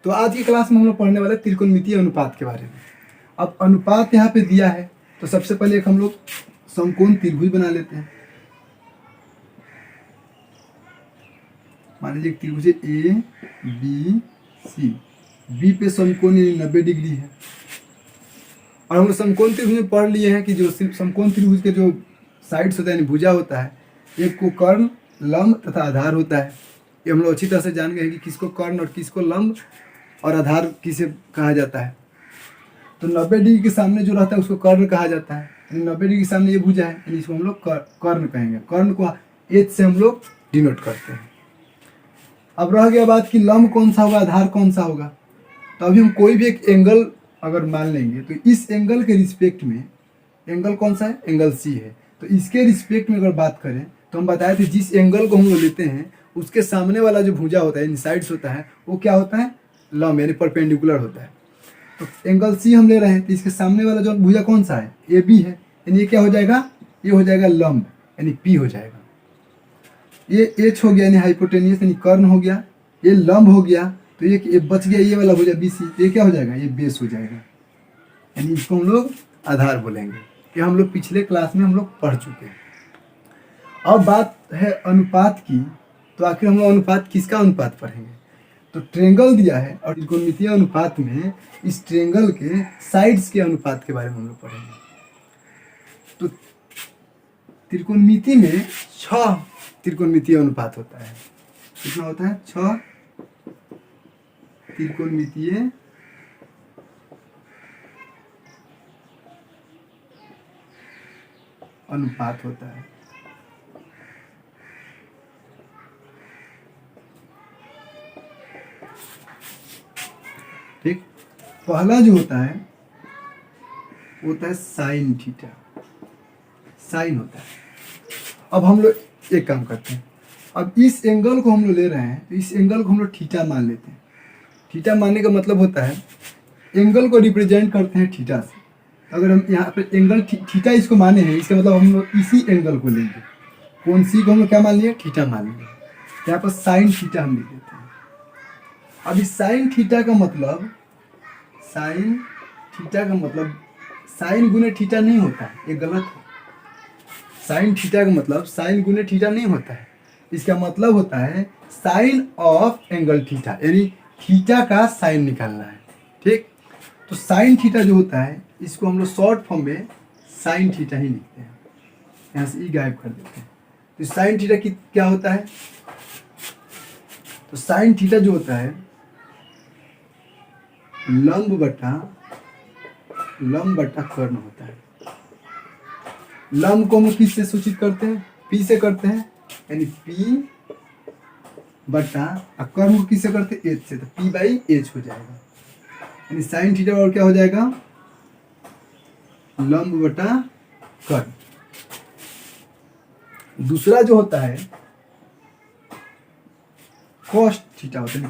तो आज की क्लास में हम लोग पढ़ने वाले त्रिकोणमितीय अनुपात के बारे में। अब अनुपात यहाँ पे दिया है तो सबसे पहले एक हम लोग समकोण त्रिभुज बना लेते हैं। मान लीजिए त्रिभुज ए बी सी, बी पे समकोण 90 डिग्री है। और हम लोग समकोण त्रिभुज में पढ़ लिए हैं कि जो समकोण त्रिभुज के जो साइड्स होता है यानी भुजा होता है, एक को कर्ण, लंब तथा आधार होता है। ये हम लोग अच्छी तरह से जान गए हैं कि किसको कर्ण और किसको लंब और आधार किसे कहा जाता है। तो 90 डिग्री के सामने जो रहता है उसको कर्ण कहा जाता है। यानी 90 डिग्री के सामने ये भुजा है, यानी इसको हम लोग कर्ण कहेंगे। कर्ण को एच से हम लोग डिनोट करते हैं। अब रह गया बात कि लंब कौन सा होगा, आधार कौन सा होगा। तो अभी हम कोई भी एक एंगल अगर मान लेंगे तो इस एंगल के रिस्पेक्ट में, एंगल कौन सा है, एंगल सी है, तो इसके रिस्पेक्ट में अगर बात करें तो हम बताए थे जिस एंगल को हम लोग लेते हैं उसके सामने वाला जो भुजा होता है, साइड्स होता है, वो क्या होता है, लंब यानी परपेंडिकुलर होता है। तो एंगल सी हम ले रहे हैं तो इसके सामने वाला जो भुजा कौन सा है, ए बी है, यानी ये क्या हो जाएगा, ये हो जाएगा लंब यानी पी हो जाएगा। ये एच हो गया यानी हाइपोटेनियस यानी कर्ण हो गया, ये लंब हो गया, तो ये बच गया ये वाला भुजा बी सी, ये क्या हो जाएगा, ये बेस हो जाएगा, यानी इसको हम लोग आधार बोलेंगे। ये हम लोग पिछले क्लास में हम लोग पढ़ चुके हैं। अब बात है अनुपात की, तो आखिर हम लोग अनुपात किसका अनुपात पढ़ेंगे। तो ट्रेंगल दिया है और त्रिकोणमितीय अनुपात में इस ट्रेंगल के साइड्स के अनुपात के बारे में हम लोग पढ़ेंगे। तो त्रिकोणमिति में 6 त्रिकोणमितीय अनुपात होता है। कितना होता है, 6 त्रिकोणमितीय अनुपात होता है। ठीक, पहला जो होता है वो होता है साइन थीटा, साइन होता है। अब हम लोग एक काम करते हैं, अब इस एंगल को हम लोग ले रहे हैं तो इस एंगल को हम लोग थीटा मान लेते हैं। थीटा मानने का मतलब होता है एंगल को रिप्रेजेंट करते हैं थीटा से। अगर हम यहाँ पे एंगल थीटा इसको माने हैं, इसका मतलब हम लोग इसी एंगल को लेंगे। कौन सी को हम लोग क्या मान लिए, थीटा मान लिए। यहाँ पर साइन थीटा हम लिख देते हैं। अब इस साइन थीटा का मतलब, साइन थीटा का मतलब साइन गुने थीटा नहीं होता है, ये गलत है। साइन थीटा का मतलब साइन गुने थीटा नहीं होता है। इसका मतलब होता है साइन ऑफ एंगल थीटा, यानी थीटा का साइन निकालना है। ठीक, तो साइन थीटा जो होता है इसको हम लोग शॉर्ट फॉर्म में साइन थीटा ही लिखते हैं। यहाँ से ई गायब कर देते हैं। तो साइन थीटा की क्या होता है, तो साइन थीटा जो होता है लंब बटा कर्ण होता है। लंब को हम किससे सूचित करते हैं, पी से करते हैं, यानी पी बटा, और कर्ण को किससे करते हैं, एच से, तो पी बाई एच हो जाएगा। यानी साइन थीटा और क्या हो जाएगा, लंब बटा कर्ण। दूसरा जो होता है कॉस थीटा होता है,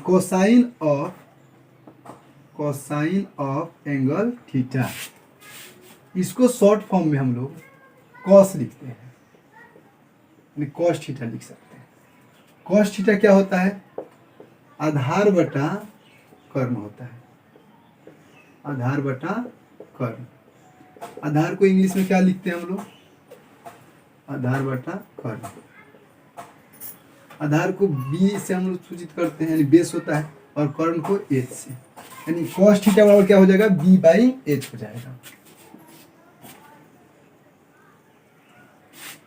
कोसाइन ऑफ एंगल थीटा। इसको शॉर्ट फॉर्म में हम लोग कॉस लिखते हैं, यानी कॉस थीटा लिख सकते हैं। कॉस थीटा क्या होता है, आधार बटा कर्ण होता है, आधार बटा कर्ण। आधार को इंग्लिश में क्या लिखते हैं हम लोग, आधार बटा कर्ण। आधार को बी से हम लोग सूचित करते हैं, यानी बेस होता है, और कर्ण को एच से, यानी कॉस थीटा बराबर क्या हो जाएगा, बी बाई एच हो जाएगा।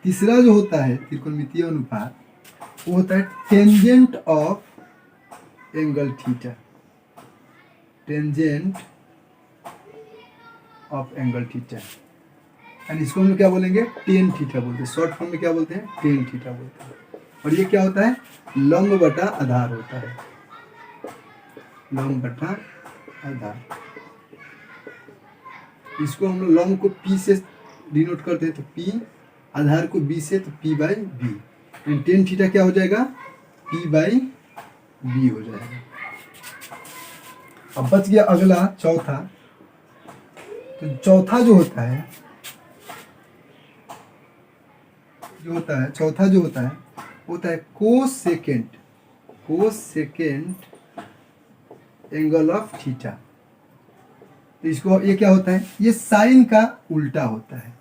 तीसरा जो होता है त्रिकोणमितीय अनुपात वो होता है tangent of angle theta, tangent of angle theta, यानी इसको हम लोग क्या बोलेंगे, टेन थीटा बोलते हैं। शॉर्ट फॉर्म में क्या बोलते हैं, टेन थीटा बोलते हैं। और ये क्या होता है, लंब बटा आधार होता है, लंब बटा आधार। इसको हम लोग लंब को पी से डिनोट करते हैं, तो पी, आधार को बी से, तो P by B. Tan theta क्या हो जाएगा, पी बाई बी हो जाएगा। अब बच गया अगला चौथा। तो चौथा जो होता है चौथा जो होता है कोसेकेंट एंगल ऑफ थीटा। तो इसको ये क्या होता है, ये साइन का उल्टा होता है।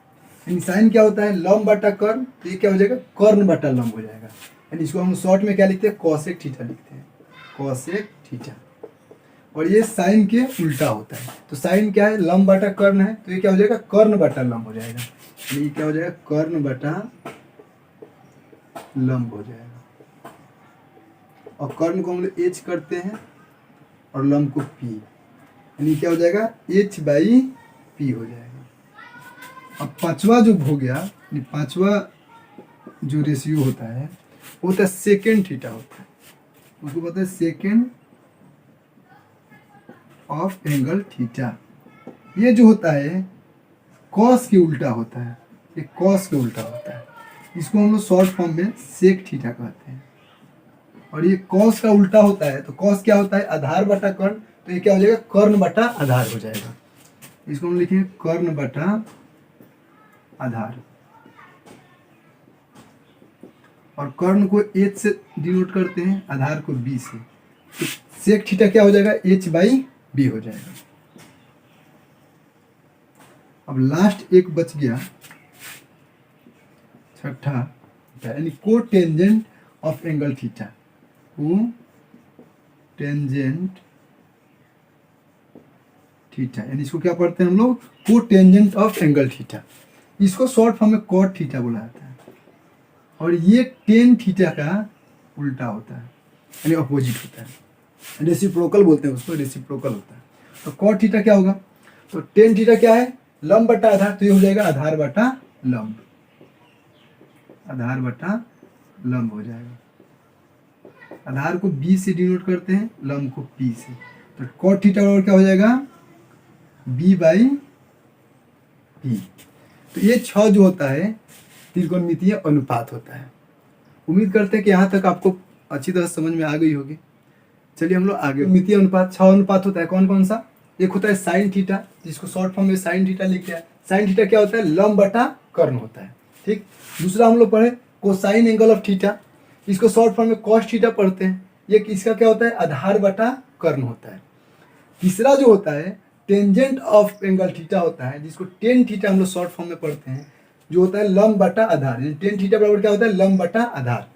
यानी साइन क्या होता है, लंब बटा कर्ण, तो ये क्या हो जाएगा, कर्ण बटा लंब हो जाएगा। यानी इसको हम शॉर्ट में क्या लिखते हैं, कॉसेक थीटा लिखते हैं, कॉसेक थीटा। और ये साइन के उल्टा होता है। तो साइन क्या है, लंब बटा कर्ण है, तो ये क्या हो जाएगा, कर्ण बटा लंब हो जाएगा। ये क्या हो जाएगा, कर्ण बटा लंब हो जाएगा। और कर्ण को हम लोग एच करते हैं और लंब को पी, यानी क्या हो जाएगा, एच बाई पी हो जाएगा। अब पांचवा जो हो गया, पांचवा जो रेशियो होता है वो होता है सेकेंड थीटा होता है, उसको बोलते हैं सेकेंड ऑफ एंगल थीटा। ये जो होता है कॉस के उल्टा होता है, ये कॉस के उल्टा होता है। इसको हम लोग शॉर्ट फॉर्म में सेक थीटा कहते हैं। और ये कॉस का उल्टा होता है, तो कॉस क्या होता है, आधार बटा कर्ण, तो ये क्या हो जाएगा, कर्ण बटा आधार हो जाएगा। इसको हम लिखेंगे कर्ण बटा आधार। और कर्ण को एच से डिनोट करते हैं, आधार को बी से। तो सेक थीटा क्या हो जाएगा, एच बाई बी हो जाएगा। अब लास्ट एक बच गया, छठा, यानी को टेंजेंट ऑफ एंगल थीटा, को टेंजेंट थीटा, यानी इसको क्या पढ़ते हैं हम लोग, को टेंजेंट ऑफ एंगल थीटा। इसको शॉर्ट फॉर्म में कॉट थीटा बोला जाता है। और ये टेन थीटा का उल्टा होता है, यानी अपोजिट होता है, रेसिप्रोकल बोलते हैं उसको, रेसिप्रोकल होता है। तो कॉट थीटा क्या होगा, तो टेन थीटा क्या है, लंब बटा आधार, तो ये हो जाएगा आधार बटा लंब, आधार बटा लंब हो जाएगा। आधार को बी से डिनोट करते हैं, लंब को पी से। तो कॉट थीटा बराबर क्या हो जाएगा, बी बाई पी। तो ये 6 जो होता है त्रिकोणमितीय अनुपात होता है। उम्मीद करते हैं कि यहाँ तक आपको अच्छी तरह समझ में आ गई होगी। चलिए हम लोग आगे, मितीय अनुपात 6 अनुपात होता है, कौन कौन सा, एक होता है साइन थीटा, जिसको शॉर्ट फॉर्म में साइन थीटा लिखते हैं। साइन थीटा क्या होता है, लंब बटा कर्ण होता है, ठीक। दूसरा हम लोग पढ़े कोसाइन एंगल ऑफ थीटा, इसको शॉर्ट फॉर्म में कॉस थीटा पढ़ते हैं, ये इसका क्या होता है, आधार बटा कर्ण होता है। तीसरा जो होता है टेंजेंट ऑफ एंगल थीटा होता है, जिसको टेन थीटा हम लोग शॉर्ट फॉर्म में पढ़ते हैं, जो होता है लंब बटा आधार, टेन थीटा बराबर क्या होता है, लंब बटा आधार।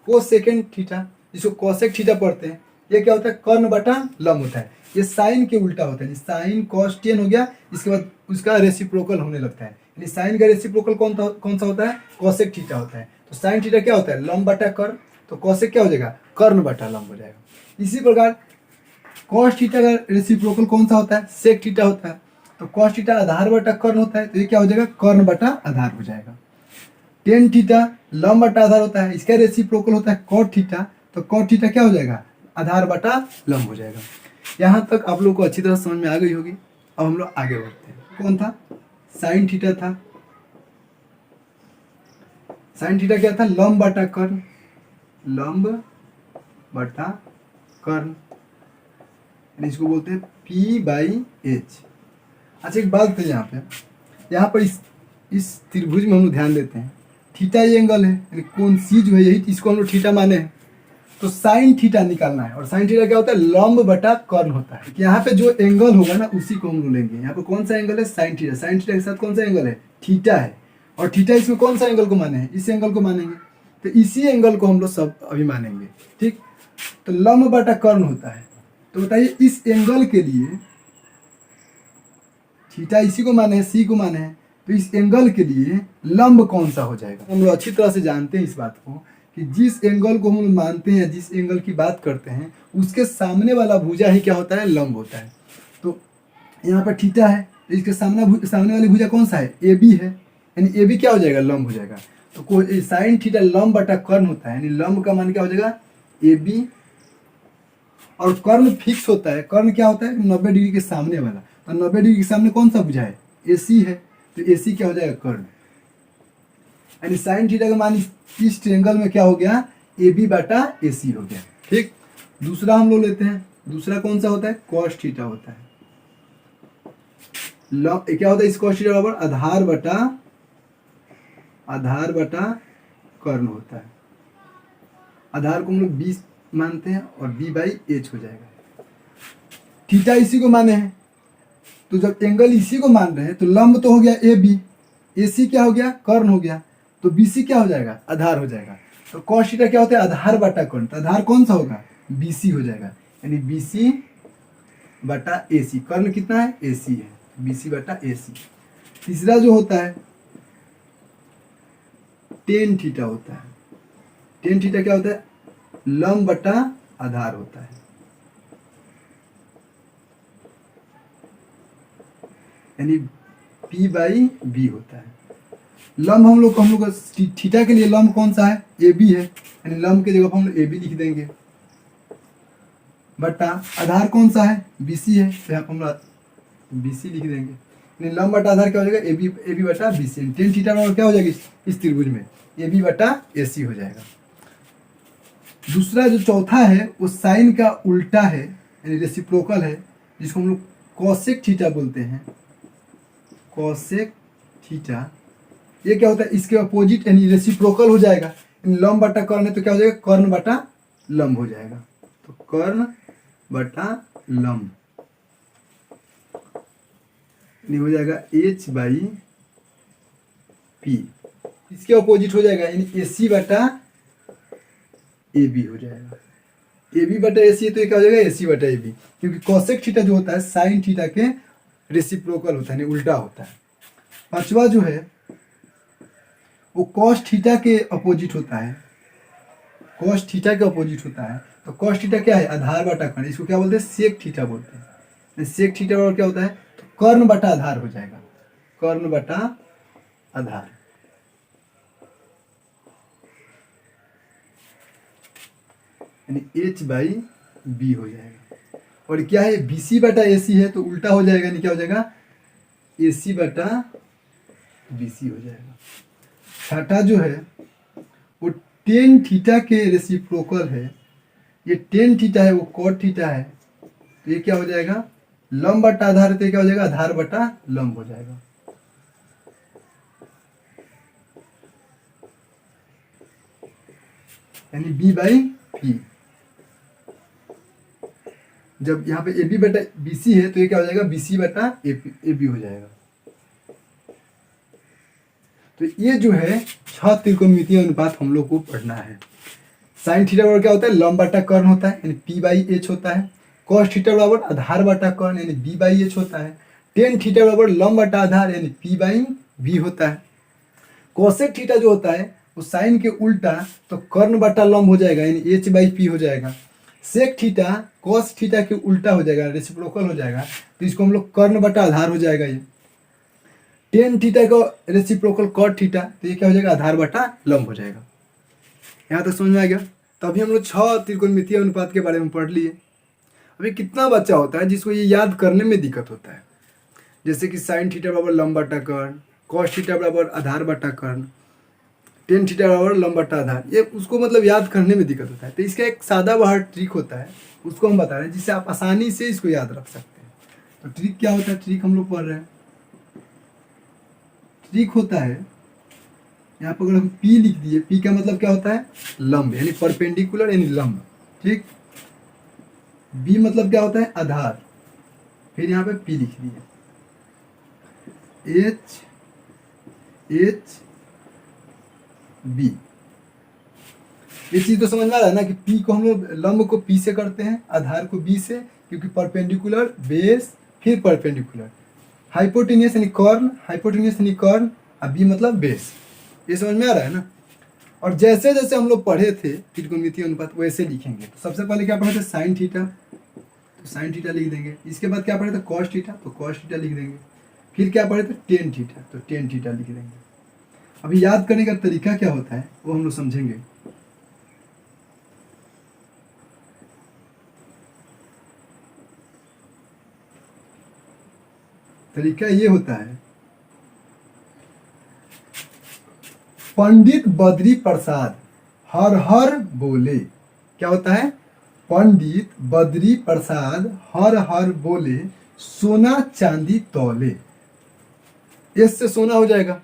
कोसेकेंड थीटा, जिसको कोसेक थीटा पढ़ते हैं, ये क्या होता है, कर्ण बटा लंब होता है। ये साइन के उल्टा होता है, साइन कॉस टेन हो गया, इसके बाद उसका रेसिप्रोकल होने लगता है, यानी साइन का रेसिप्रोकल कौन सा होता है, कोसेक थीटा होता है। तो साइन थीटा क्या होता है, लंब बटा कर्ण, तो कोसेक क्या हो जाएगा, कर्ण बटा लंब हो जाएगा। इसी प्रकार कॉस थीटा का रेसिप्रोकल कौन सा होता है, सेक थीटा होता है। तो कॉस थीटा आधार बटा कर्ण होता है, तो ये क्या हो जाएगा, कर्ण बटा आधार हो जाएगा। टेन थीटा लंब बटा आधार होता है, इसका रेसिप्रोकल होता है कॉट थीटा, तो कॉट थीटा क्या हो जाएगा, आधार बटा लंब हो जाएगा। यहाँ तक आप लोग को अच्छी तरह समझ में आ गई होगी। अब हम लोग आगे बढ़ते हैं, कौन था, साइन थीटा था। साइन थीटा क्या था, लंब बटा कर्ण, लंब बटा कर्ण, इसको बोलते हैं P बाई एच। अच्छा एक बात है, यहाँ पर इस त्रिभुज में हम लोग ध्यान देते हैं, थीटा ये एंगल है, यानी कौन सी जो है यही, इसको हम लोग थीटा माने हैं। तो साइन थीटा निकालना है, और साइन थीटा क्या होता है, लंब बटा कर्ण होता है। यहाँ पे जो एंगल होगा ना उसी को हम लोग लेंगे। यहाँ पे कौन सा एंगल है, साइन थीटा, साइन थीटा के साथ कौन सा एंगल है, थीटा है, और थीटा इसमें कौन सा एंगल को माने हैं, इस एंगल को मानेंगे। तो इसी एंगल को हम लोग सब अभी मानेंगे, ठीक। तो लंब बटा कर्ण होता है, तो बताइए इस एंगल के लिए, थीटा इसी को माने हैं, सी को माने हैं, तो इस एंगल के लिए लंब कौन सा हो जाएगा। हम लोग अच्छी तरह से जानते हैं इस बात को कि जिस एंगल को हम लोग मानते हैं, जिस एंगल की बात करते हैं, उसके सामने वाला भुजा ही क्या होता है, लंब होता है। तो यहाँ पर थीटा है, तो इसके सामने वाली भुजा कौन सा है, ए बी है, यानी ए बी क्या हो जाएगा, लंब हो जाएगा। तो साइन थीटा लंब बटा कर्ण होता है, यानी लंब का मान क्या हो जाएगा, ए बी। और कर्ण फिक्स होता है, कर्ण क्या होता है, 90 डिग्री के सामने वाला। तो 90 डिग्री के सामने कौन सा भुजा है, AC है, तो AC क्या हो जाएगा, कर्ण। यानी साइन थीटा का मान इस ट्रायंगल में क्या हो गया, AB बटा AC हो गया, ठीक। दूसरा हम लोग लेते हैं, दूसरा कौन सा होता है, कॉस थीटा होता है। क्या होता है इस कॉस थीटा बराबर आधार बटा कर्ण होता है। आधार को हम लोग 20 मानते हैं और B बाई एच हो जाएगा। थीटा इसी को माने हैं, तो जब एंगल इसी को मान रहे हैं तो लंब तो हो गया ए बी, ए सी क्या हो गया, कर्ण हो गया, तो बी सी क्या हो जाएगा, आधार हो जाएगा। तो कॉस थीटा क्या होता है, आधार बटा कर्ण, तो आधार कौन सा होगा, बी सी हो जाएगा, यानी बी सी बटा ए सी। कर्ण कितना है, ए सी है, बी सी बटा ए सी। तीसरा जो होता है टेन थीटा होता है। टेन थीटा क्या होता है, लंब बटा आधार होता है, यानी P बाई बी होता है। लंब हम लोग का थीटा के लिए लंब कौन सा है, ए बी है, यानी लंब की जगह पर हम लोग ए बी लिख देंगे, बटा आधार कौन सा है, बी सी है, तो यहाँ पर हम लोग बी सी लिख देंगे, यानी लंब बटा आधार क्या हो जाएगा, ए बी बटा बी सी। टेन थीटा बराबर क्या हो जाएगी इस त्रिभुज में, ए बी बटा ए सी हो जाएगा। दूसरा जो चौथा है वो साइन का उल्टा है, यानी रेसिप्रोकल है, जिसको हम लोग कॉसेक थीटा बोलते हैं, कॉसेक थीटा। ये क्या होता है, इसके अपोजिट यानी रेसिप्रोकल हो जाएगा, यानी लंब बटा कर्ण है तो क्या हो जाएगा, कर्ण बटा लंब हो जाएगा, तो कर्ण बटा लंब हो जाएगा एच बाई पी। इसके अपोजिट हो जाएगा, यानी ए सी बटा ए बी हो जाएगा, ए बी बटा ए सी, तो ये क्या हो जाएगा, ए सी बटा ए बी, क्योंकि कॉसेक थीटा जो होता है साइन थीटा के रेसिप्रोकल होता है, यानी उल्टा होता है। पांचवा जो है वो कॉस थीटा के अपोजिट होता है, कॉस थीटा के अपोजिट होता है, तो कॉस थीटा क्या है, आधार बटा कर्ण, इसको क्या बोलते हैं, सेक थीटा बोलते हैं। सेक थीटा बराबर क्या होता है, तो कर्ण बटा आधार हो जाएगा, कर्ण बटा आधार, यानी एच बाई बी हो जाएगा। और क्या है, बी सी बटा ए सी है, तो उल्टा हो जाएगा, यानी क्या हो जाएगा, ए सी बटा बी सी हो जाएगा। छठा जो है वो टेन थीटा के रेसिप्रोकल है, ये टेन थीटा है वो कॉट थीटा है, तो ये क्या हो जाएगा, लंब बटा आधार, तो क्या हो जाएगा, आधार बटा लंब हो जाएगा। यानी बी बाई पी, जब यहाँ पे ए बी बटा बी सी है तो ये क्या हो जाएगा, बी सी बटा ए बी हो जाएगा। तो ये जो है 6 त्रिकोणमितीय अनुपात हम लोग को पढ़ना है। साइन थीटा बराबर क्या होता है, लंब बटा कर्ण होता है, यानी पी बाई एच होता है। कॉस थीटा बराबर आधार बटा कर्ण, यानी बी बाई एच होता है। टेन थीटा बराबर लंब बटा आधार, यानी पी बाई बी होता है। कॉसेक थीटा जो होता है वो साइन के उल्टा, तो कर्ण बटा लंब हो जाएगा, यानी एच बाई पी हो जाएगा। सेक थीटा कॉस थीटा के उल्टा हो जाएगा, रेसिप्रोकल हो जाएगा, तो इसको हम लोग कर्ण बटा आधार हो जाएगा। ये टेन थीटा का रेसिप्रोकल कॉट थीटा, तो ये क्या हो जाएगा, आधार बटा लंब हो जाएगा। यहाँ तक समझ में आ गया। तो अभी हम लोग 6 त्रिकोणमितीय अनुपात के बारे में पढ़ लिए। अभी कितना बच्चा होता है जिसको ये याद करने में दिक्कत होता है, जैसे कि साइन थीटा बराबर लंब बटा कर्ण, कॉस थीटा बराबर आधार बटा कर्ण, टेन थीटा बराबर लंब बटा आधार, ये उसको मतलब याद करने में दिक्कत होता है। तो इसका एक सादा बहार ट्रिक होता है, उसको हम बता रहे हैं, जिससे आप आसानी से इसको याद रख सकते हैं। तो ट्रिक क्या होता है, ट्रिक हम लोग पढ़ रहे हैं। ट्रिक होता है, यहाँ पर अगर हम P लिख दिए, P का मतलब क्या होता है, लंब, यानी परपेंडिकुलर, यानी लंब, ठीक। B मतलब क्या होता है, आधार, फिर यहाँ पे P लिख दिए, H B। ये चीज तो समझ में आ रहा है ना कि P को हम लोग लंब को P से करते हैं, आधार को B से, क्योंकि परपेंडिकुलर बेस, फिर परपेंडिकुलर, हाइपोटेनियस यानी कर्ण, हाइपोटेनियस यानी कर्ण, और B मतलब बेस। ये समझ में आ रहा है ना। और जैसे जैसे हम लोग पढ़े थे त्रिकोणमितीय अनुपात वैसे लिखेंगे। तो सबसे पहले क्या पढ़े थे, साइन थीटा, तो साइन थीटा लिख देंगे। इसके बाद क्या पढ़े थे, कॉस थीटा, तो कॉस थीटा लिख देंगे। फिर क्या पढ़े थे, टेन थीटा, तो टेन थीटा लिख देंगे। अभी याद करने का तरीका क्या होता है वो हम लोग समझेंगे। तरीका ये होता है, पंडित बद्री प्रसाद हर हर बोले। क्या होता है, पंडित बद्री प्रसाद हर हर बोले, सोना चांदी तौले। एस से सोना हो जाएगा,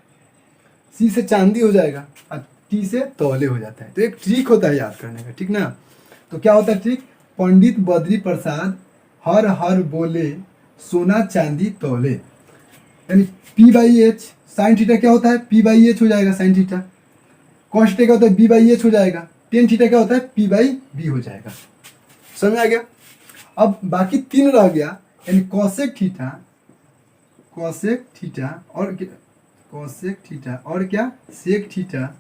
सी से चांदी हो जाएगा, और टी से तौले हो जाता है। तो एक ट्रिक होता है याद करने का, ठीक ना। तो क्या होता है ट्रिक, पंडित बद्री प्रसाद हर हर बोले सोना चांदी तौले, यानी P by h sine theta क्या होता है, पी बाई एच हो जाएगा साइन थीटा। कॉस थीटा क्या होता है, बी बाई एच हो जाएगा। टेन थीटा क्या होता है, पी बाई बी हो जाएगा। समझ में आ गया। अब बाकी तीन रह गया, यानी कॉसेक थीटा, कॉसेक थीटा और कॉसेक थीटा और क्या, सेक थीटा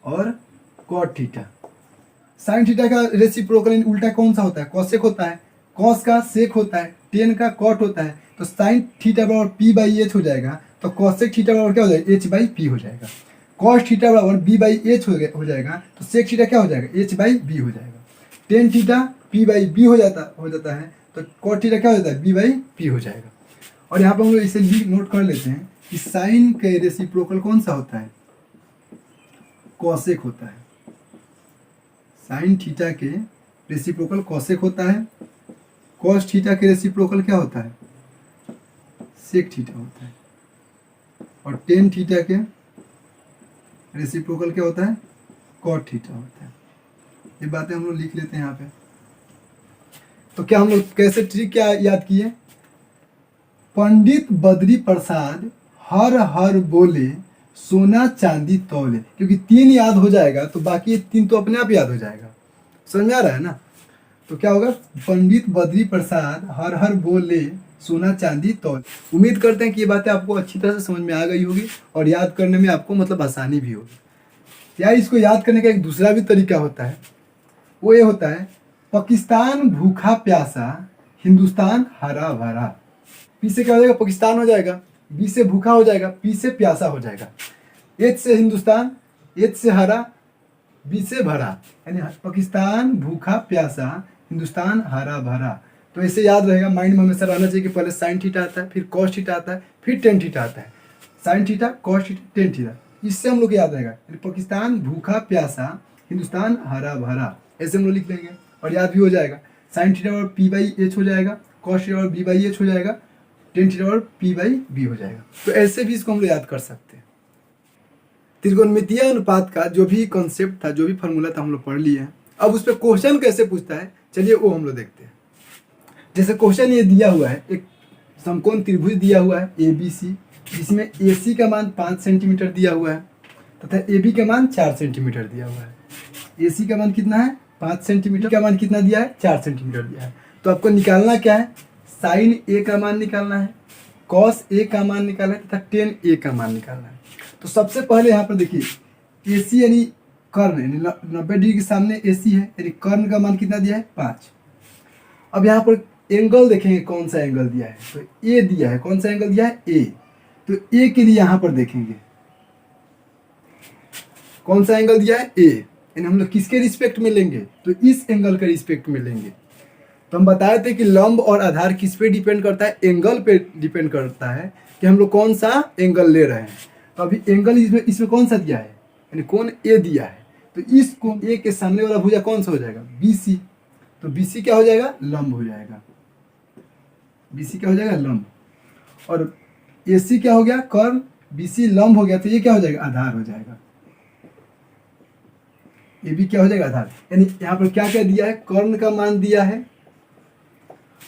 और कॉट थीटा। साइन थीटा का रेसिप्रोकल उल्टा कौन सा होता है, कॉसेक होता है। कॉस का सेक होता है, टेन का कॉट होता है। तो साइन थीटा बराबर पी बाई एच हो जाएगा, तो कॉसेक थीटा बराबर क्या हो जाएगा, एच बाई पी हो जाएगा। कॉस थीटा बराबर बी बाई एच हो जाएगा, तो सेक थीटा क्या हो जाएगा, एच बाई बी हो जाएगा। Tan theta P by B हो जाता है, तो कॉट थीटा क्या हो जाता है, बी बाई पी हो जाएगा। और यहाँ पर हम लोग इसे नोट कर लेते हैं कि साइन के रेसिप्रोकल कौन सा होता है, कॉसेक होता है। साइन थीटा के रेसिप्रोकल कॉसेक होता है। कॉस थीटा के रेसिप्रोकल क्या होता है, सेक थीटा होता है। और टेन थीटा के रेसिप्रोकल क्या होता है, कॉट थीटा होता है। ये बातें हम लोग लिख लेते हैं यहाँ पे। तो क्या हम लोग कैसे ट्रिक क्या याद किए, पंडित बद्री प्रसाद हर हर बोले सोना चांदी तौले, क्योंकि तीन याद हो जाएगा तो बाकी तीन तो अपने आप याद हो जाएगा। समझ में आ रहा है ना। तो क्या होगा, पंडित बद्री प्रसाद हर हर बोले सोना चांदी तौल। उम्मीद करते हैं कि ये बातें आपको अच्छी तरह से समझ में आ गई होगी और याद करने में आपको मतलब आसानी भी होगी। यार इसको याद करने का एक दूसरा भी तरीका होता है, वो ये होता है, पाकिस्तान भूखा प्यासा हिंदुस्तान हरा भरा। पी से क्या हो जाएगा, पाकिस्तान हो जाएगा। बी से भूखा हो जाएगा, पी से प्यासा हो जाएगा। एच से हिंदुस्तान, एच से हरा, बी से भरा, यानी पाकिस्तान भूखा प्यासा हिंदुस्तान हरा भरा। तो ऐसे याद रहेगा, माइंड में हमेशा रहना चाहिए कि पहले साइन थीटा आता है, फिर कॉस थीटा आता है, फिर टेन थीटा आता है। Sine theta, cos theta, tan theta, इससे हम लोग याद रहेगा, पाकिस्तान भूखा प्यासा हिंदुस्तान हरा भरा, ऐसे हम लोग लिख लेंगे और याद भी हो जाएगा। साइन थीटा और पी बाई एच हो जाएगा, कॉस थीटा और बी बाई एच हो जाएगा, टेन थीटा और पी बाई बी हो जाएगा। तो ऐसे भी इसको हम लोग याद कर सकते हैं। त्रिकोणमितीय अनुपात का जो भी कॉन्सेप्ट था, जो भी फॉर्मूला था, हम लोग पढ़ लिए हैं। अब उस पर क्वेश्चन कैसे पूछता है, चलिए वो हम लोग देखते हैं। जैसे क्वेश्चन ये दिया हुआ है, एक समकोण त्रिभुज दिया हुआ है ए बी सी, जिसमें ए सी का मान 5 सेंटीमीटर दिया हुआ है तथा ए बी का मान 4 सेंटीमीटर दिया हुआ है। ए सी का मान कितना है, 5 सेंटीमीटर, का मान कितना दिया है, 4 सेंटीमीटर दिया है। तो आपको निकालना क्या है, साइन ए का मान निकालना है, कॉस ए का मान निकालना है तथा टेन ए का मान निकालना है। तो सबसे पहले यहाँ पर देखिए, ए सी यानी कर्ण, यानी 90 डिग्री के सामने ए सी है, यानी कर्ण का मान कितना दिया है, 5। अब यहाँ पर एंगल देखेंगे कौन सा एंगल दिया है, तो ए दिया है, कौन सा एंगल दिया है, ए। तो ए के लिए यहाँ पर देखेंगे कौन सा एंगल दिया है, ए, यानी हम लोग किसके रिस्पेक्ट में लेंगे, तो इस एंगल के रिस्पेक्ट में लेंगे। तो हम बताए थे कि लंब और आधार किस पे डिपेंड करता है, एंगल पे डिपेंड करता है कि हम लोग कौन सा एंगल ले रहे हैं। तो अभी एंगल इसमें कौन सा दिया है, यानी कोण ए दिया है, तो इस कोण ए के सामने वाला भुजा कौन सा हो जाएगा, बी सी। तो बी सी क्या हो जाएगा, लंब हो जाएगा। बी सी क्या हो जाएगा, लंब। और ए सी क्या हो गया, कर्ण, बी सी लंब हो गया, तो ये क्या हो जाएगा, आधार हो जाएगा। ए बी क्या हो जाएगा, आधार। यानी यहाँ पर क्या क्या दिया है, कर्ण का मान दिया है,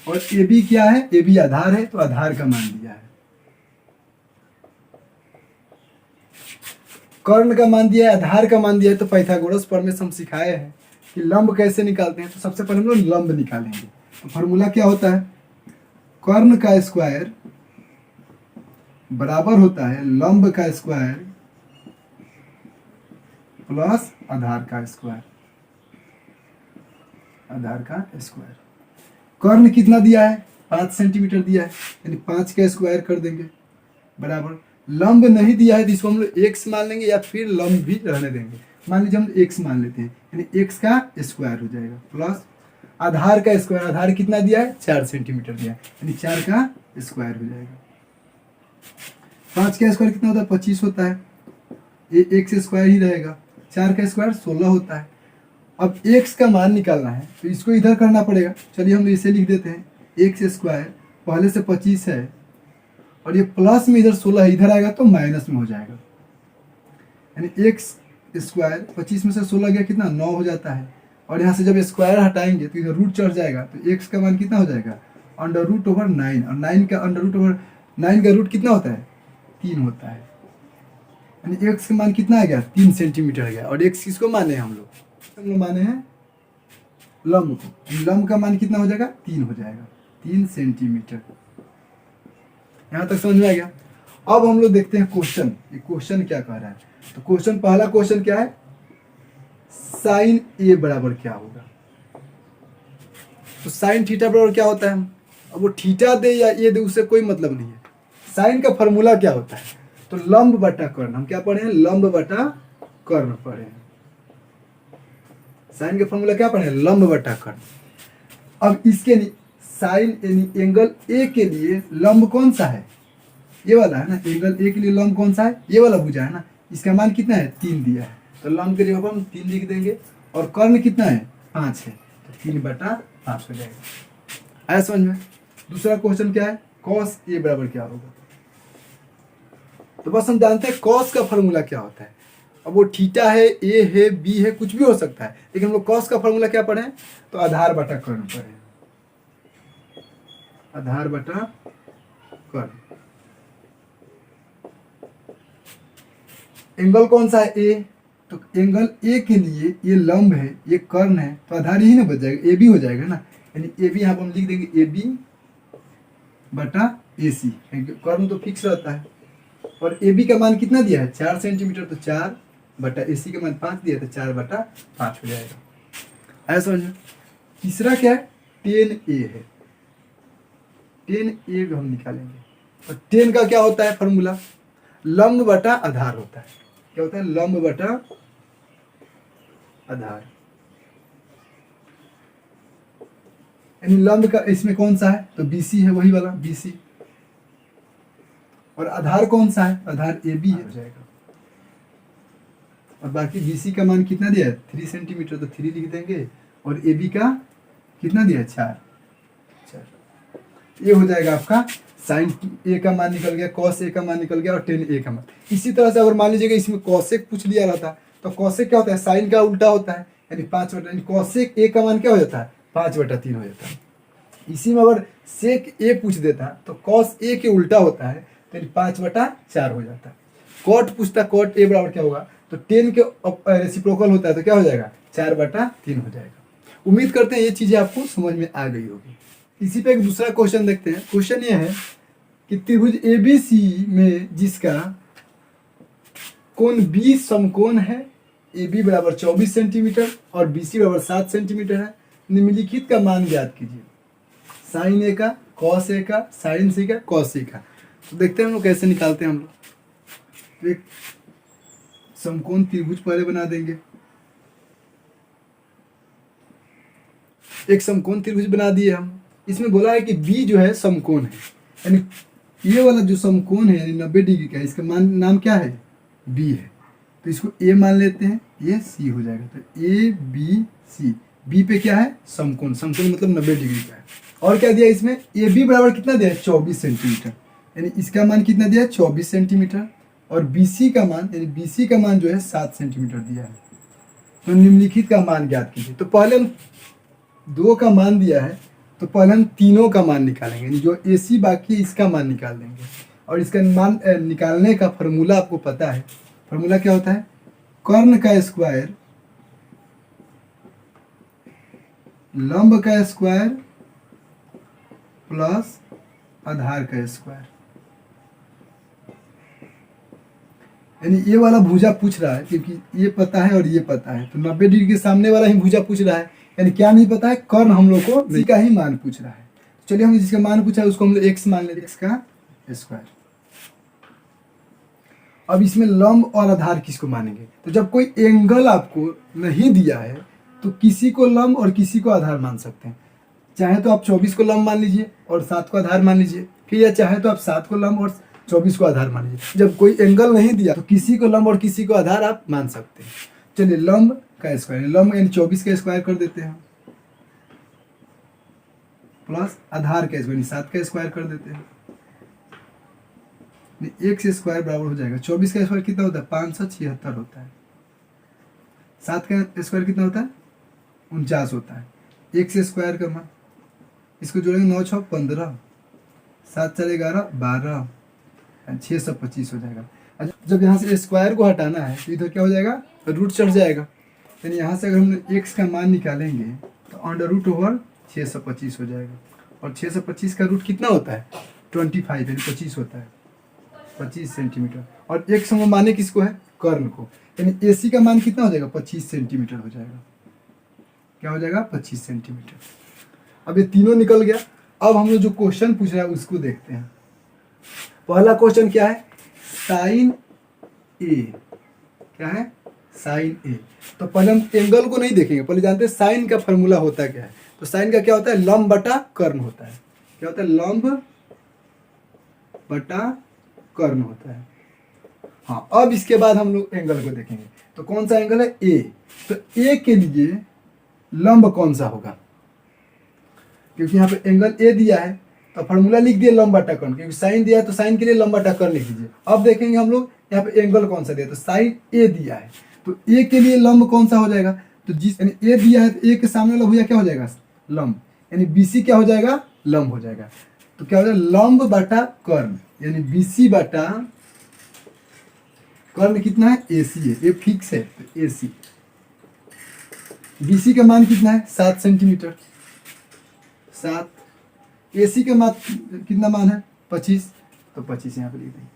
और ए बी क्या है, ए बी आधार है, तो आधार का मान दिया है। कर्ण का मान दिया है, आधार का मान दिया है। तो पाइथागोरस प्रमेय हम सिखाए हैं कि लंब कैसे निकालते हैं। तो सबसे पहले हम लोग लंब निकालेंगे। तो फॉर्मूला क्या होता है, कर्ण का स्क्वायर बराबर होता है लंब का स्क्वायर प्लस आधार का स्क्वायर। आधार का स्क्वायर, कर्ण कितना दिया है, 5 सेंटीमीटर दिया है, यानी 5 का स्क्वायर कर देंगे बराबर। लंब नहीं दिया है तो इसको हम लोग एक्स मान लेंगे, या फिर लंब भी रहने देंगे। मान लीजिए हम एक्स मान लेते हैं, यानी एक्स का स्क्वायर हो जाएगा प्लस आधार का स्क्वायर। आधार कितना दिया है, 4 सेंटीमीटर दिया है, यानी 4 का स्क्वायर हो जाएगा। 5 का स्क्वायर कितना होता है, 25 होता है, ये एक्स स्क्वायर ही रहेगा। 4 का स्क्वायर 16 होता है। अब एक्स का मान निकालना है तो इसको इधर करना पड़ेगा। चलिए हम इसे लिख देते हैं, एक्स स्क्वायर पहले से 25 है और ये प्लस में इधर 16 है, इधर आएगा तो माइनस में हो जाएगा। यानी एक्स स्क्वायर 25 में से 16 गया कितना, 9 हो जाता है, और यहाँ से जब स्क्वायर हटाएंगे तो इधर रूट चढ़ जाएगा, तो एक्स का मान कितना हो जाएगा √9, और 9 का √9 का रूट कितना होता है 3 होता है, यानी एक्स का मान कितना आ गया 3 सेंटीमीटर आ गया। और एक्स किसको माने हैं हम लोग माने हैं लंब को, लंब का मान कितना हो जाएगा 3 हो जाएगा, 3 सेंटीमीटर। यहाँ तक समझ में आ गया। अब हम लोग देखते हैं क्वेश्चन, ये क्वेश्चन क्या कह रहा है। तो क्वेश्चन, पहला क्वेश्चन क्या है, साइन ए बराबर क्या होगा। तो साइन थीटा बराबर क्या होता है, अब वो थीटा दे या ए दे उससे कोई मतलब नहीं है। साइन का फॉर्मूला क्या होता है, तो लंब बटा कर्ण, हम क्या पढ़े हैं लंब बटा कर्ण पढ़े हैं। साइन का फॉर्मूला क्या पढ़े हैं लंब बटा कर्ण। अब इसके लिए साइन यानी एंगल ए के लिए लंब कौन सा है, ये वाला है ना, एंगल ए के लिए लंब कौन सा है, ये वाला भुजा है ना, इसका मान कितना है 3 दिया है, तो लंब के लिए हम 3 लिख देंगे। और कर्ण कितना है 5 है, तो 3/5 हो जाएगा। आया समझ में। दूसरा क्वेश्चन क्या है, कॉस ए बराबर क्या होगा। तो बस हम जानते हैं कॉस का फॉर्मूला क्या होता है। अब वो थीटा है, ए है, बी है, कुछ भी हो सकता है, लेकिन हम लोग कॉस का फॉर्मूला क्या पढ़े, तो आधार बटा कर्ण पढ़े, आधार बटा कर्ण। एंगल कौन सा है ए, तो एंगल ए के लिए ये लंब है, ये कर्ण है, तो आधार ही ना बच जाएगा, ए बी हो जाएगा ना, यानी ए बी यहाँ पर हम लिख देंगे ए बी बटा ए सी, कर्ण तो फिक्स रहता है। और ए बी का मान कितना दिया है 4 सेंटीमीटर, तो 4 बटा ए सी का मान 5 दिया है, तो 4/5 हो जाएगा। ऐसा समझ में। तीसरा क्या है, tan ए है, tan ए हम निकालेंगे। और tan का क्या होता है फॉर्मूला, लंब बटा आधार होता है। क्या होता है, लंब बटा आधार, यानी लंब का इसमें कौन सा है, तो BC है, वही वाला BC। और आधार कौन सा है, आधार AB है, हो जाएगा। और बाकी BC का मान कितना दिया है 3 सेंटीमीटर, तो 3 लिख देंगे। और AB का कितना दिया है 4। ये हो जाएगा आपका साइन ए का मान निकल गया, कॉस ए का मान निकल गया, और tan ए का मान। इसी तरह से अगर मान लीजिएगा इसमें कॉसेक पूछ लिया रहता, तो कॉसेक क्या होता है, साइन का उल्टा होता है, यानी 5/, कॉसेक ए का मान क्या हो जाता है 5/3 हो जाता है। इसी में अगर सेक ए पूछ देता तो कॉस ए के उल्टा होता है, यानी 5/4 हो जाता है। कॉट पूछता, कॉट ए बराबर क्या होगा, तो tan के रेसिप्रोकल होता है, तो क्या हो जाएगा 4/3 हो जाएगा। उम्मीद करते हैं ये चीजें आपको समझ में आ गई होगी। इसी पे एक दूसरा क्वेश्चन देखते हैं। क्वेश्चन ये है कि त्रिभुज ABC में जिसका कोण B समकोण है, AB बराबर 24 सेंटीमीटर और BC बराबर 7 सेंटीमीटर है, निम्नलिखित का मान ज्ञात कीजिए। साइन ए का, कॉस ए का, साइन सी का, कॉस सी का। तो देखते हैं हम लोग कैसे निकालते हैं। हम लोग एक समकोण त्रिभुज पहले बना देंगे, एक समकोण त्रिभुज बना दिए हम। इसमें बोला है कि B जो है समकोण है, यानी ये वाला जो समकोण है यानी 90 डिग्री का, इसका नाम क्या है B है, तो इसको A मान लेते हैं, ये C हो जाएगा। तो ABC, B पे क्या है समकोण, समकोण मतलब 90 डिग्री का है। और क्या दिया इसमें, AB बराबर कितना दिया है 24 सेंटीमीटर, यानी इसका मान कितना दिया है 24 सेंटीमीटर। और BC का मान, यानी BC का मान जो है 7 सेंटीमीटर दिया है। तो निम्नलिखित का मान ज्ञात कीजिए। तो पहले हम 2 का मान दिया है, तो पहले हम तीनों का मान निकालेंगे, यानी जो AC बाकी है इसका मान निकाल देंगे। और इसका मान निकालने का फॉर्मूला आपको पता है, फॉर्मूला क्या होता है, कर्ण का स्क्वायर लंब का स्क्वायर प्लस आधार का स्क्वायर। यानी ये वाला भुजा पूछ रहा है, क्योंकि ये पता है और ये पता है, तो 90 डिग्री के सामने वाला ही भुजा पूछ रहा है, यानी क्या नहीं पता है, कर्ण हम लोग को इसी का ही मान पूछ रहा है। चलिए हम जिसका मान पूछा है उसको हम लोग x मान लेते हैं, x का स्क्वायर। अब इसमें लंब और आधार किसको मानेंगे, तो जब कोई एंगल आपको नहीं दिया है तो किसी को लंब और किसी को आधार मान सकते हैं। चाहे तो आप 24 को लंब मान लीजिए और 7 को आधार मान लीजिए, फिर या चाहे तो आप 7 को लंब और 24 को आधार मान लीजिए। जब कोई एंगल नहीं दिया तो किसी को लंब और किसी को आधार आप मान सकते हैं। चलिए लंब का स्क्वायर, लंब यानी 24 का स्क्वायर कर देते हैं, प्लस आधार का स्क्वायर 7 का स्क्वायर कर देते हैं। x स्क्वायर बराबर हो जाएगा 24 का स्क्वायर कितना होता है 576 होता है, 7 का स्क्वायर कितना होता है 49 होता है। x स्क्वायर का मान, इसको जोड़ेंगे 9 6 15, 7 4 11 12, 625 हो जाएगा। जब यहाँ से स्क्वायर को हटाना है तो इधर क्या हो जाएगा, रूट चढ़ जाएगा। यानी यहाँ से अगर हम x का मान निकालेंगे तो अंडर रूट ओवर 625 हो जाएगा। और 625 का रूट कितना होता है, 25 यानी 25 होता है, 25 सेंटीमीटर। और x हम माने किसको है, कर्ण को, यानी AC का मान कितना हो जाएगा, 25 सेंटीमीटर हो जाएगा। क्या हो जाएगा, 25 सेंटीमीटर। अब ये तीनों निकल गया। अब हम लोग जो क्वेश्चन पूछ रहा है उसको देखते हैं। पहला क्वेश्चन क्या है, साइन ए, क्या है, साइन ए। तो पहले हम एंगल को नहीं देखेंगे, पहले जानते हैं साइन का फॉर्मूला होता क्या है। तो साइन का क्या होता है, लंब बटा कर्ण होता है। क्या होता है, लंब बटा कर्ण होता है। हाँ, अब इसके बाद हम लोग एंगल को देखेंगे। तो कौन सा एंगल है, ए। तो ए के लिए लंब कौन सा होगा, क्योंकि यहाँ पे एंगल ए दिया है तो फॉर्मूला लिख दिया लंब बटा कर्ण, क्योंकि साइन दिया है तो साइन के लिए लंब बटा कर्ण लिख दीजिए। अब देखेंगे हम लोग यहाँ पे एंगल कौन सा दिया, तो साइन ए दिया है तो ए के लिए लंब कौन सा हो जाएगा, तो जिस यानी ए दिया है तो ए के सामने वाला भुजा क्या हो जाएगा, लंब, यानी बीसी क्या हो जाएगा, लंब हो जाएगा। तो क्या हो जाएगा, लंब बटा कर्ण, यानी बीसी बटा कर्ण कितना है, एसी है, ये फिक्स है तो एसी। बीसी का मान कितना है, 7 सेंटीमीटर, 7। एसी का मान कितना मान है, 25, तो 25 यहाँ पे लिख देंगे।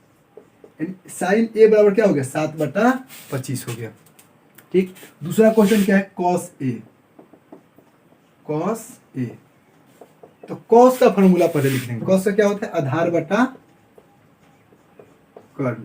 यानी साइन ए बराबर क्या हो गया, 7 बटा 25 हो गया। ठीक, दूसरा क्वेश्चन क्या है, कॉस ए। कॉस ए, तो कॉस का फॉर्मूला पहले लिख देंगे। कॉस का क्या होता है, आधार बटा कर्ण।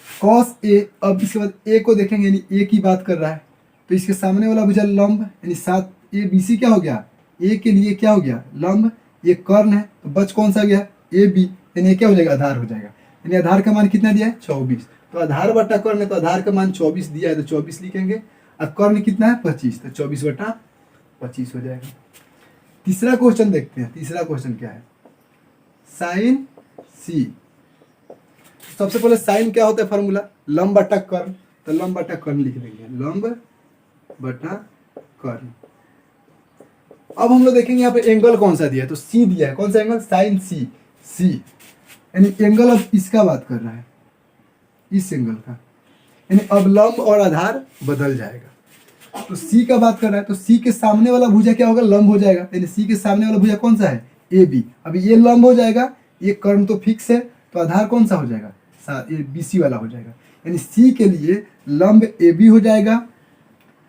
कॉस ए, अब इसके बाद ए को देखेंगे, यानी ए की बात कर रहा है तो इसके सामने वाला भुजा लंब, यानी 7 ए बीसी क्या हो गया, ए के लिए क्या हो गया, लंब, ये कर्ण है तो बच कौन सा गया, ए बी, यानी क्या हो जाएगा, आधार हो जाएगा। यानी आधार का मान कितना दिया है, 24। तो आधार बटा कर्ण है तो आधार का मान 24 दिया है तो 24 लिखेंगे। और कर्ण कितना है, 25, तो 24 बटा 25 हो जाएगा। तीसरा क्वेश्चन देखते हैं। तीसरा क्वेश्चन क्या है, साइन सी। सबसे पहले साइन क्या होता है, फॉर्मूला लंब बटा कर्ण, तो लंब बटा कर्ण लिख देंगे, लंब बटा कर्ण। अब हम लोग देखेंगे यहाँ पे एंगल कौन सा दिया है, तो सी दिया है। कौन सा एंगल, साइन सी। सी यानी एंगल अब इसका बात कर रहा है, इस एंगल का, यानी अब लंब और आधार बदल जाएगा। तो सी का बात कर रहा है तो सी के सामने वाला भुजा क्या होगा, लंब हो जाएगा। यानी सी के सामने वाला भुजा कौन सा है, ए बी। अभी ये लंब हो जाएगा, ये कर्ण तो फिक्स है तो आधार कौन सा हो जाएगा, ये बीसी वाला हो जाएगा। यानी सी के लिए लंब ए बी हो जाएगा,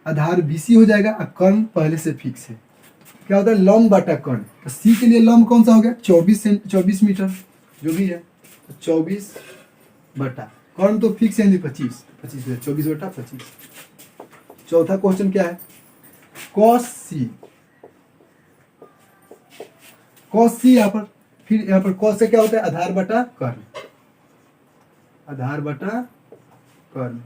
आधार बीसी हो जाएगा और कर्ण पहले से फिक्स है। क्या होता है, लंब बटा कर्ण। तो सी के लिए लंब कौन सा हो गया, 24 मीटर जो भी है, तो 24 बटा कर्ण तो फिक्स है, 25 24 बटा 25। चौथा क्वेश्चन क्या है, कॉस सी। कॉस सी यहाँ पर, फिर यहाँ पर कॉस से क्या होता है, आधार बटा कर्ण, आधार बटा कर्ण।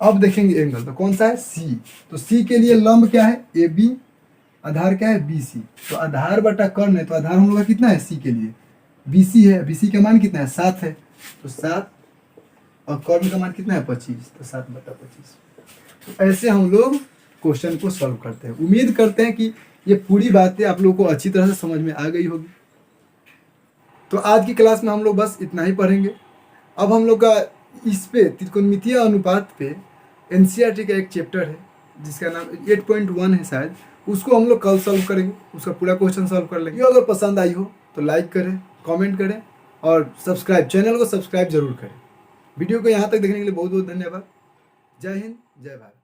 अब देखेंगे एंगल, तो कौन सा है, सी। तो सी के लिए लंब क्या है, ए बी, आधार क्या है, बी सी। तो आधार बटा कर्ण है तो आधार हम लोग का कितना है, सी के लिए बीसी है, बीसी का मान कितना है, 7 है, तो 7, और कर्ण का मान कितना है, 25, तो 7 बटा 25। तो ऐसे हम लोग क्वेश्चन को सॉल्व करते हैं। उम्मीद करते हैं कि ये पूरी बातें आप लोगों को अच्छी तरह से समझ में आ गई होगी। तो आज की क्लास में हम लोग बस इतना ही पढ़ेंगे। अब हम लोग का इस पे त्रिकोणमितीय अनुपात पे एनसीईआरटी का एक चैप्टर है जिसका नाम 8.1 है शायद, उसको हम लोग कल सॉल्व करेंगे, उसका पूरा क्वेश्चन सॉल्व कर लेंगे। अगर पसंद आई हो तो लाइक करें, कमेंट करें और चैनल को सब्सक्राइब जरूर करें। वीडियो को यहाँ तक देखने के लिए बहुत बहुत धन्यवाद। जय हिंद, जय भारत।